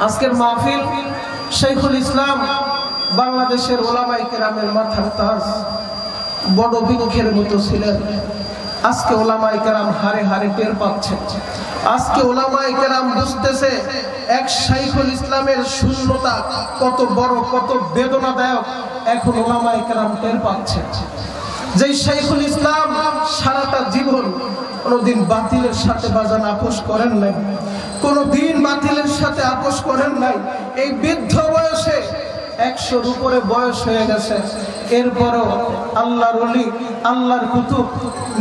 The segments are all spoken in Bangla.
আজকের মাহফিল শাইখুল ইসলাম বাংলাদেশের ওলামায়ে কেরামের মাথার তাজ, বড় বৃক্ষের মতো ছিলেন। আজকে ওলামায়ে কেরাম হারে হারে টের পাচ্ছেন। আজকে ওলামায়ে কেরাম বুঝতেছে এক শাইখুল ইসলামের শূন্যতা কত বড়, কত বেদনাদায়ক। এখন ওলামায়ে কেরাম টের পাচ্ছেন যে শাইখুল ইসলাম সারাটা জীবন কোনোদিন বাতিলের সাথে বাজান আপোষ করেন নাই, কোনোদিন বাতিলের সাথে আপোষ করেন নাই। এই বৃদ্ধ বয়সে 100-র উপরে বয়স হয়ে গেছে, এরপরও আল্লাহর ওলি, আল্লাহর কুতুব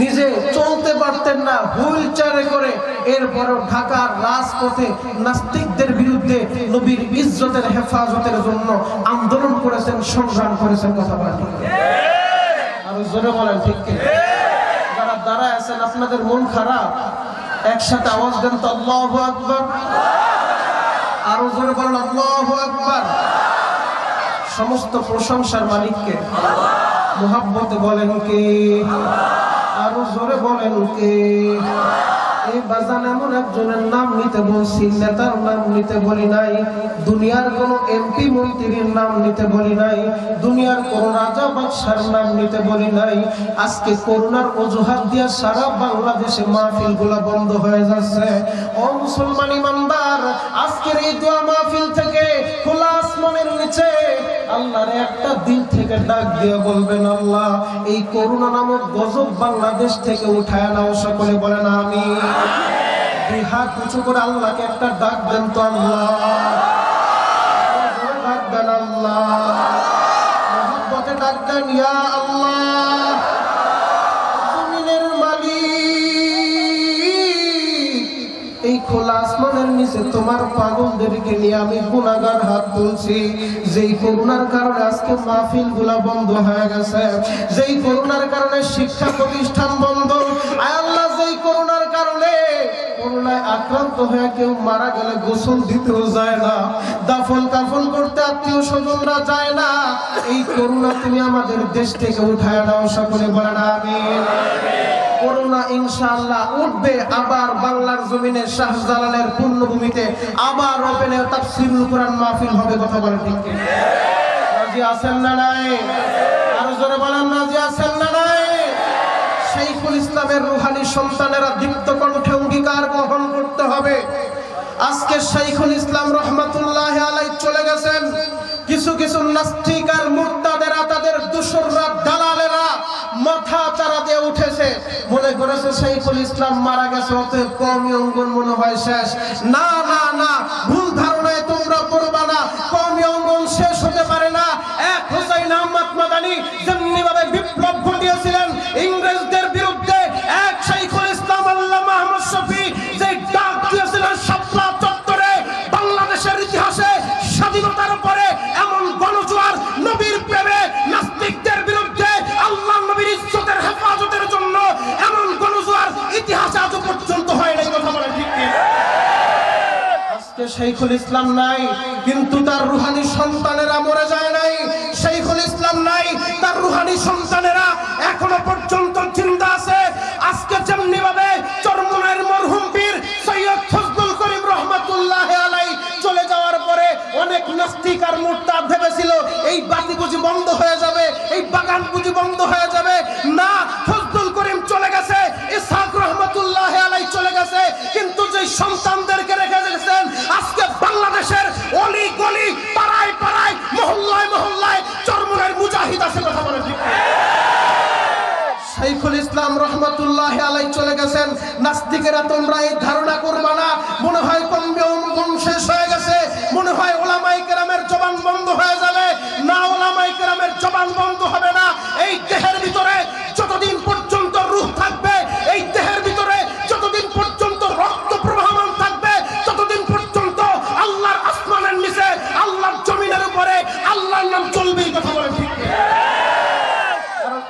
নিজে চলতে পারতেন না, হুইল চেয়ারে করে এরপরও ঢাকার রাজপথে নাস্তিকদের বিরুদ্ধে নবীর ইজ্জতের হেফাজতের জন্য আন্দোলন করেছেন, সংগ্রাম করেছেন। কথা বলেন ঠিক? আরো জোরে বলেন ঠিক কি? যারা দাঁড়ায় আছেন আপনাদের মন খারাপ, একসাথে আওয়াজ দেন তো আল্লাহু আকবার। আরো জোরে বলেন আল্লাহু আকবার। সমস্ত প্রশংসার মালিককে মুহাব্বতে বলেন কে? আরো জোরে বলেন কে? এই বাজান এমন একজনের নাম নিতে বলছি, নেতার নাম নিতে বলি নাই, দুনিয়ার কোন এমপি মন্ত্রীর নাম নিতে বলি নাই, দুনিয়ার কোন রাজা বাদশার নাম নিতে বলি নাই। আজকে করোনার অজুহাত দিয়া সারা বাংলাদেশে মাহফিল গুলা বন্ধ হয়ে যাচ্ছে। ও মুসলমান ইমানদার, আজকের এই দোয়া মাহফিল থেকে খোলা আসমানের নিচে আল্লাহর একটা দিল থেকে ডাক দিয়ে বলবেন, আল্লাহ এই করোনা নামক গজব বাংলাদেশ থেকে উঠায় নাও। সকলে বলেন আমিন। দুই হাত উঁচু করে আল্লাহকে একটা ডাক দেন তো আল্লাহ, ডাক দেন আল্লাহ, মুহাব্বতে ডাক দেন ইয়া আল্লাহ। জমিনের মালিক, এই খোলা আসমানের নিচে তোমার পাগলদেরকে নিয়ে আমি গুনাহগার হাত তুলছি। যেই করোনার কারণে আজকে মাহফিল গুলা বন্ধ হয়ে গেছে, যেই করোনার কারণে শিক্ষা প্রতিষ্ঠান বন্ধ। আয় আল্লাহ, যেই করোনার কারণে করোনায় আক্রান্ত হয়ে কেউ মারা গেলে গোসল দিতেও যায় না, দাফন কাফন করতে আত্মীয় স্বজনরা যায় না। এই করোনা তুমি আমাদের দেশ থেকে উঠায় নাও। সকলে বলেন আমিন। করোনা ইনশাআল্লাহ উঠবে, আবার বাংলার জমিনে শাহজালালের পূর্ণভূমিতে আবার ওপেনে তাফসীরুল কোরআন মাহফিল হবে। কথা বলেন ঠিক কি? রাজি আছেন না নাই? আরো জোরে বলেন রাজি আছেন না নাই? শাইখুল ইসলামের রুহানি সন্তানেরা দীপ্ত কণ্ঠে অঙ্গীকার গ্রহণ করতে হবে। আজকে শাইখুল ইসলাম রহমাতুল্লাহি আলাইহি চলে গেছেন। কিছু কিছু নাস্তিক আর মুরতাদেরা, তাদের দোসররা, দালালেরা মাথা চারা দিয়ে উঠেছে, মনে করেছে শাইখুল ইসলাম মারা গেছে, অতএব কওমি অঙ্গন মনে হয় শেষ। না না না, ভুল ধারণায় তোমরা পড়বা না। কওমি অঙ্গন শেষ হতে পারে না। এক হুসাইন আহমদ মাদানী যেমনি ভাবে বিপ্লব ঘটিয়েছিলেন ইংরেজদের বিরুদ্ধে, এক শাইখুল ইসলাম আল্লামা আহমদ শফী যে ডাক দিয়েছিলেন শাপলা চত্বরে, বাংলাদেশের ইতিহাসে স্বাধীনতার পরে এমন গণজোয়ার নবীর প্রেমে নাস্তিকদের বিরুদ্ধে আল্লাহ নবীর ইজ্জতের হেফাজতের জন্য এমন গণজোয়ার ইতিহাসে আজ পর্যন্ত হয় নাই। কথা বলেন ঠিক কি? আজকে শাইখুল ইসলাম নাই, কিন্তু তার রুহানি সন্তানেরা মরে যায় নাই। শাইখুল ইসলাম নাই, তার রুহানি সন্তানেরা এখনো পর্যন্ত জিন্দা আছে। আজকে যেমনি ভাবে চরমনাইয়ের মরহুম পীর সৈয়দ ফজলুল করিম রহমাতুল্লাহি আলাইহি চলে যাওয়ার পরে অনেক নাস্তিক আর মুরতাদ ভেবেছিল এই বাতি বুঝি বন্ধ হয়ে যাবে, এই বাগান বুঝি বন্ধ হয়ে যাবে। না, ফজলুল করিম চলে গেছে, ইসহাক রহমাতুল্লাহি আলাইহি চলে গেছে, কিন্তু যে সন্তানদেরকে রেখে গেছেন আজকে বাংলাদেশের অলি গলি, পাড়ায় পাড়ায়, মহল্লায় মহল্লায় চরমনাইয়ের মুজাহিদ আছে। কথা বলেন ঠিক? শাইখুল ইসলাম রহমাতুল্লাহি আলাইহি চলে গেছেন। নাস্তিকেরা তোমরা এই ধারণা করবা না মনে হয় কমবে অঙ্গন শেষ হয়ে গেছে, মনে হয় ওলামায়ে কেরামের জবান বন্ধ হয়ে যাবে। না, ওলামায়ে কেরামের জবান বন্ধ হবে না। এই দেহের ভিতরে যতদিন পর্যন্ত রূহ থাকবে, এই দেহের ভিতরে যতদিন পর্যন্ত রক্ত প্রবাহমান থাকবে, ততদিন পর্যন্ত আল্লাহর আসমানের নিচে, আল্লাহর জমিনের উপরে আল্লাহর নাম চলবেই। কথা বলেন ঠিক?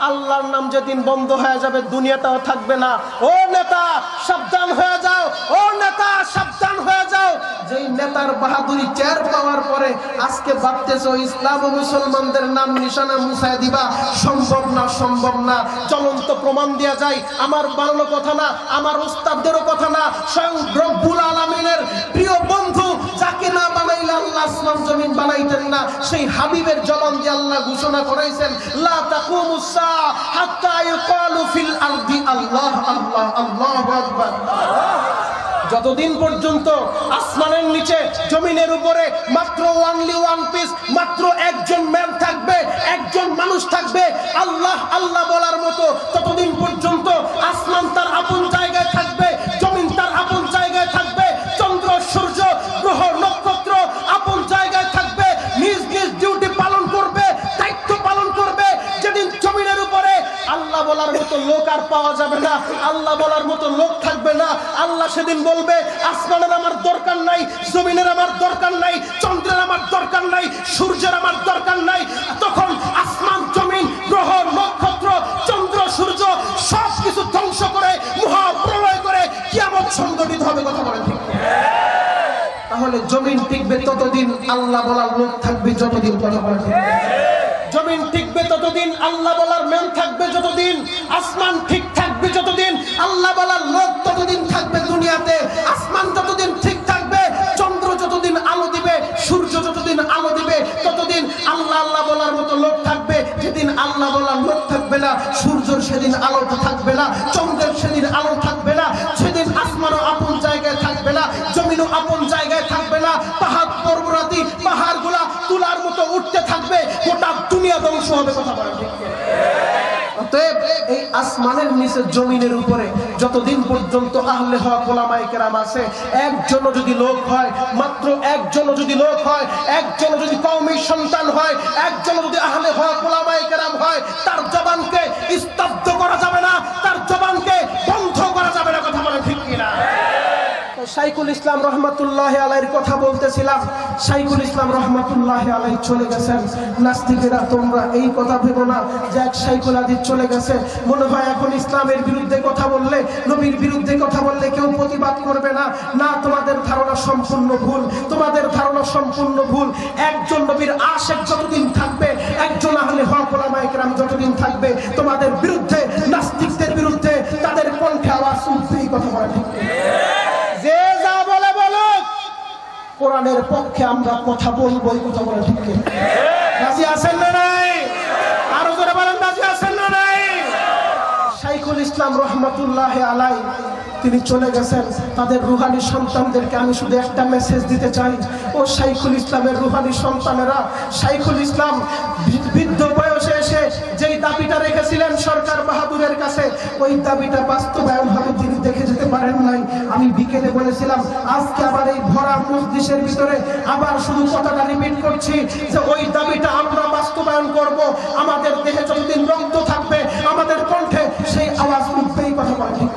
আল্লাহর নাম যেদিন বন্ধ হয়ে যাবে, দুনিয়াটাও থাকবে না। ও নেতা সাবধান হয়ে যাও, ও নেতা সাবধান হয়ে যাও। যেই নেতার বাহাদুরি চেয়ার পাওয়ার পরে আজকে ভাবতেছো ইসলাম ও মুসলমানদের নাম নিশানা মুছায় দিবা, সম্ভব না, সম্ভব না। জ্বলন্ত প্রমাণ দেয়া যায়, আমার বানানো কথা না, আমার উস্তাদদেরও কথা না, স্বয়ং রব্বুল আলামিনের প্রিয় বন্ধু যাকে না বানাইলে আসমান জমিন বানাইতেন না, সেই হাবিবের জবান দিয়ে আল্লাহ ঘোষণা করেছেন লা তাকুমুস সাআ হাত্তা ইউকালু ফিল আরদি আল্লাহ আল্লাহ আল্লাহু আকবার। যতদিন পর্যন্ত আসমানের নিচে জমিনের উপরে মাত্র ওয়ানলি ওয়ান পিস, মাত্র একজন ম্যান থাকবে, একজন মানুষ থাকবে আল্লাহ আল্লাহ বলার মতো, ততদিন পর্যন্ত আসমান তার আপন জায়গায় থাকবে, জমিন তার আপন জায়গায় থাকবে, চন্দ্র সূর্য গ্রহ নক্ষত্র আপন জায়গায় থাকবে, নিজ নিজ ডিউটি পালন করবে, দায়িত্ব পালন করবে। যেদিন জমিনের উপরে আল্লাহ বলার মতো লোক আর পাওয়া যাবে না, আল্লাহ বলার মতো লোক থাকবে না, আল্লাহ সেদিন বলবে আসমানের আমার দরকার নাই, জমিনের আমার দরকার নাই, চন্দ্রের আমার দরকার নাই, সূর্যের আমার দরকার নাই। তখন আসমান জমিন গ্রহ নক্ষত্র চন্দ্র সূর্য সব কিছু ধ্বংস করে মহাপ্রলয় করে কিয়ামত সংঘটিত হবে। কথা বলেন ঠিক? তাহলে জমিন টিকবে ততদিন, আল্লাহ বলার লোক থাকবে যতদিন। কথা বলেন ঠিক? জমিন টিকবে ততদিন, আল্লাহ বলার ম্যান থাকবে যতদিন, আসমান ঠিক থাকবে যতদিন, আল্লাহ বলার লোক ততদিন থাকবে দুনিয়াতে। আসমান যতদিন ঠিক থাকবে, চন্দ্র যতদিন আলো দিবে, সূর্য যতদিন আলো দিবে, ততদিন আল্লাহ আল্লাহ বলার মতো লোক থাকবে। যেদিন আল্লাহ বলার লোক থাকবে না, সূর্যের সেদিন আলোটা থাকবে না, চন্দ্রের সেদিন আলো থাকবে না, সেদিন আসমানও আপন জায়গায় থাকবে না, জমিনও আপন জায়গায় থাকবে না, পাহাড় পর্বতাদি পাহাড়গুলা তুলার মতো উঠতে থাকবে, গোটা দুনিয়া ধ্বংস হবে। কথা বলেন ঠিক? অতএব এই আসমানের নিচে জমিনের উপরে যতদিন পর্যন্ত আহলে হক ওলামায়ে কেরাম আছে, একজনও যদি লোক হয়, মাত্র একজনও যদি লোক হয়, একজনও যদি কওমের সন্তান হয়, একজনও যদি আহলে হক ওলামায়ে কেরাম হয়, তার জবানকে স্তব্ধ করা যাবে না, তার জবানকে বন্ধ করা যাবে না। কথা বলেন ঠিক কিনা? শাইখুল ইসলাম রহমাতুল্লাহি আলাইহির কথা বলতেছিলাম। শাইখুল ইসলাম রহমাতুল্লাহি আলাইহি চলে গেছেন। নাস্তিকেরা তোমরা এই কথা ভেবো না যে এক শাইখুল হাদিস চলে গেছে, মনে হয় এখন ইসলামের বিরুদ্ধে কথা বললে, নবীর বিরুদ্ধে কথা বললে কেউ প্রতিবাদ করবে না। না, তোমাদের ধারণা সম্পূর্ণ ভুল, তোমাদের ধারণা সম্পূর্ণ ভুল। একজন নবীর আশিক যতদিন থাকবে, একজন আহলে হক ওলামায়ে কেরাম যতদিন থাকবে, তোমাদের বিরুদ্ধে, নাস্তিকদের বিরুদ্ধে তাদের কণ্ঠে আওয়াজ উঠবেই। কথা বলা ঠিক? যে যা বলে বলুক, কোরআনের পক্ষে আমরা কথা বলবোই। কথা বলে ঠিক? রাজি আছেন না নাই? আরো জোরে বলেন, রাজি আছেন না নাই? শাইখুল ইসলাম রহমাতুল্লাহি আলাইহি তিনি চলে গেছেন। তাদের রুহানি সন্তানদেরকে আমি শুধু একটা মেসেজ দিতে চাই, ও শাইখুল ইসলামের রুহানি সন্তানেরা, শাইখুল ইসলাম বৃদ্ধ বয়সে এসে যেই দাবিটা রেখেছিলেন সরকার বাহাদুরের কাছে, ওই দাবিটা বাস্তবায়ন হবে তিনি দেখে যেতে পারেন নাই। আমি বিকেলে বলেছিলাম, আজকে আবার এই ভরা মজলিসের ভিতরে আবার শুধু কথাটা রিপিট করছি যে ওই দাবিটা আমরা বাস্তবায়ন করব। আমাদের দেহে যতদিন রক্ত থাকবে, আমাদের কণ্ঠে সেই আওয়াজ উঠবেই। কথা বলা ঠিক?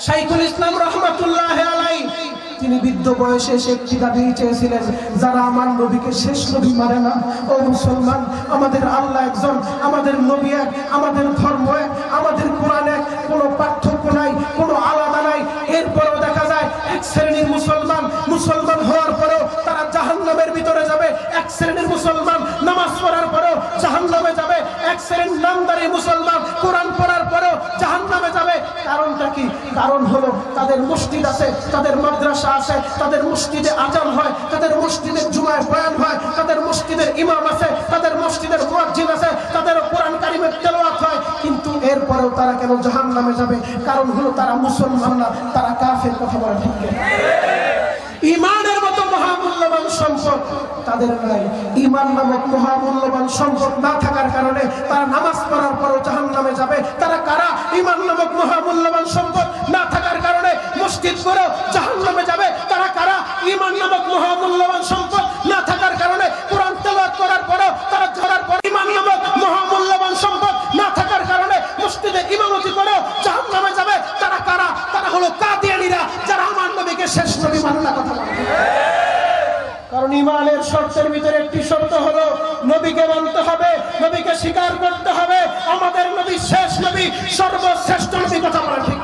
শাইখুল ইসলাম রহমাতুল্লাহি আলাইহি তিনি বৃদ্ধ বয়সে এসে একটি দাবি চেয়েছিলেন, যারা আমার নবীকে শেষ নবী মানে না, ও মুসলমান, আমাদের আল্লাহ একজন, আমাদের নবী এক, আমাদের ধর্ম এক, আমাদের কোরআন এক, কোনো পার্থক্য নাই, কোনো আলাদা নাই। এরপরেও দেখা যায় এক শ্রেণীর মুসলমান মুসলমান হওয়ার পরেও তারা জাহান্নামের ভিতরে যাবে, এক শ্রেণীর মুসলমান নামাজ পড়ার পরেও জাহান্নামে যাবে, এক শ্রেণীর নামদারি মুসলমান কোরআন পড়ার পরেও জাহান্নামে যাবে। কারণটা কি? কারণ হলো তাদের মসজিদ আছে, তাদের মাদ্রাসা আছে, তাদের মসজিদে আজান হয়, তাদের মসজিদে জুমায় বয়ান হয়, তাদের মসজিদের ইমাম আছে, তাদের মসজিদের মুয়াজ্জিন আছে, তাদের কোরআন কারিমের তেলাওয়াত হয়। কিন্তু এরপরেও তারা কেন জাহান্নামে যাবে? কারণ হলো তারা মুসলমান না, তারা কাফের। কথা বলা ঠিক? ঈমানের মতো মহামূল্যবান সম্পদ তাদের নাই। ঈমান নামক মহামূল্যবান সম্পদ না থাকার কারণে তারা নামাজ পড়ার পরেও জাহান্নামে যাবে। তারা কারা? ঈমান নামক মহামূল্যবান সম্পদ না থাকার কারণে মসজিদ করেও জাহান্নামে যাবে। তারা কারা? ঈমান নামক মহামূল্যবান সম্পদ না থাকার কারণে কোরআন তেলাওয়াত করার পরেও তারা ঝরার পর ঈমান নামক মহামূল্যবান সম্পদ না থাকার কারণে মসজিদে ইমামতি করেও জাহান্নামে যাবে। তারা কারা? তারা হলো কাদিয়ানীরা, যারা আমার নবীকে শেষ নবী মানে না। কথা বলে। কারণ ঈমানের শর্তের ভিতরে একটি শর্ত হলো নবীকে মানতে হবে, নবীকে স্বীকার করতে হবে, আমাদের নবী শেষ নবী, সর্বশ্রেষ্ঠ নবী। কথা বলা ঠিক?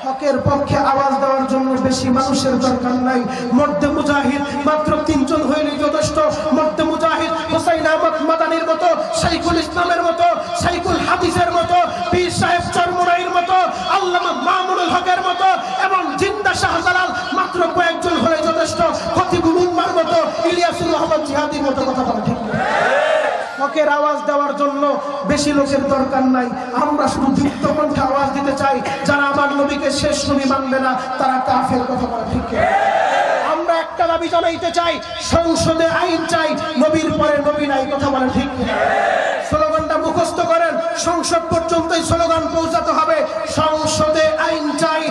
হকের পক্ষে আওয়াজ দেওয়ার জন্য বেশি মানুষের দরকার নাই। মর্দে মুজাহিদ মাত্র 3 জন হইলেই যথেষ্ট। মর্দে মুজাহিদ হুসাইন আহমদ মাদানির মতো, শাইখুল ইসলামের মতো, শাইখুল হাদিসের মতো, পীর সাহেব চরমুনাইর মতো, আল্লামা মামুনুল হকের মতো এবং জিন্দা শাহজালাল মাত্র কয়েকজন হলে যথেষ্ট। খতিবুল উম্মার মতো কথা বলে ঠিক না? হকের আওয়াজ দেওয়ার জন্য বেশি লোকের দরকার নাই, আমরা শুধু যুক্ত কণ্ঠে আওয়াজ দিতে চাই। যারা আমার নবীকে শেষ নবী মানবে না তারা কাফের, কথা বলে ঠিক না? আমরা একটা দাবি জানাইতে চাই, সংসদে আইন চাই, নবীর পরে নবী নাই, কথা বলে ঠিক না? স্লোগানটা মুখস্থ করেন, সংসদ পর্যন্তই স্লোগান পৌঁছাতে হবে, সংসদে আইন চাই,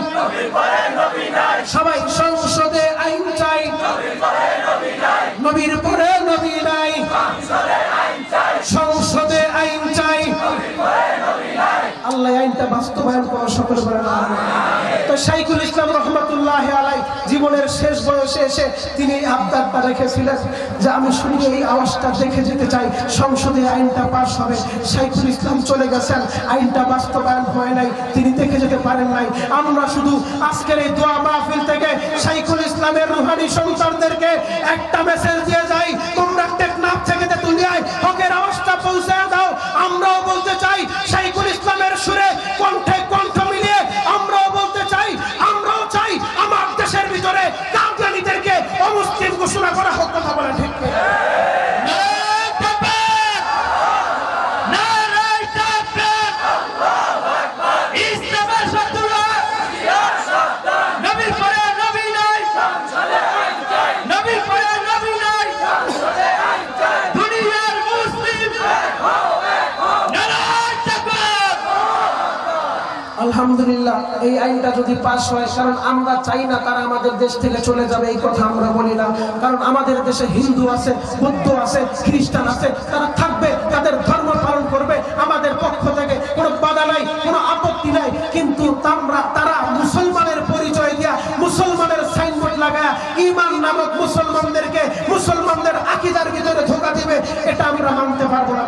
সবাই সংসদে আইন চাই, নবীর পরে নবী নাই, সংসদে আইন চাই। আল্লাহ আইনটা বাস্তবায়ন করা সকলে বলেন আমিন। তো শাইখুল ইসলাম রহমাতুল্লাহ আলাইহি জীবনের শেষ বয়সে এসে তিনি আবদারটা রেখেছিলেন যে আমি শুধু এই আওয়াজটা দেখে যেতে চাই, সংসদে আইনটা পাস হবে। শাইখুল ইসলাম চলে গেছেন, আইনটা বাস্তবায়ন হয় নাই, তিনি দেখে যেতে পারেন নাই। আমরা শুধু আজকের এই দোয়া মাহফিল থেকে শাইখুল ইসলামের রুহানি সন্তানদেরকে একটা মেসেজ দিয়ে যাই, তোমরা টেকনাফ থেকে তেতুলিয়ায় হকের আওয়াজটা পৌঁছে দাও। আমরাও বলতে চাই শাইখুল ইসলামের সুরে কণ্ঠে কণ্ঠ মিলিয়ে আমরাও বলতে চাই, আমরাও চাই আমার দেশের ভিতরে কাদিয়ানীদেরকে অমুসলিম ঘোষণা করা হোক, কথা বলা ঠিক না? আলহামদুলিল্লাহ এই আইনটা যদি পাস হয়, কারণ আমরা চাই না তারা আমাদের দেশ থেকে চলে যাবে, এই কথা আমরা বলি না। কারণ আমাদের দেশে হিন্দু আছে, বৌদ্ধ আছে, খ্রিস্টান আছে, তারা থাকবে, তাদের ধর্ম পালন করবে, আমাদের পক্ষ থেকে কোনো বাধা নাই, কোনো আপত্তি নাই। কিন্তু তারা মুসলমানের পরিচয় দিয়া, মুসলমানের সাইনবোর্ড লাগায় ঈমান নামক মুসলমানদেরকে মুসলমানদের আকীদার ভিতরে ধোঁকা দিবে, এটা আমরা মানতে পারবো না।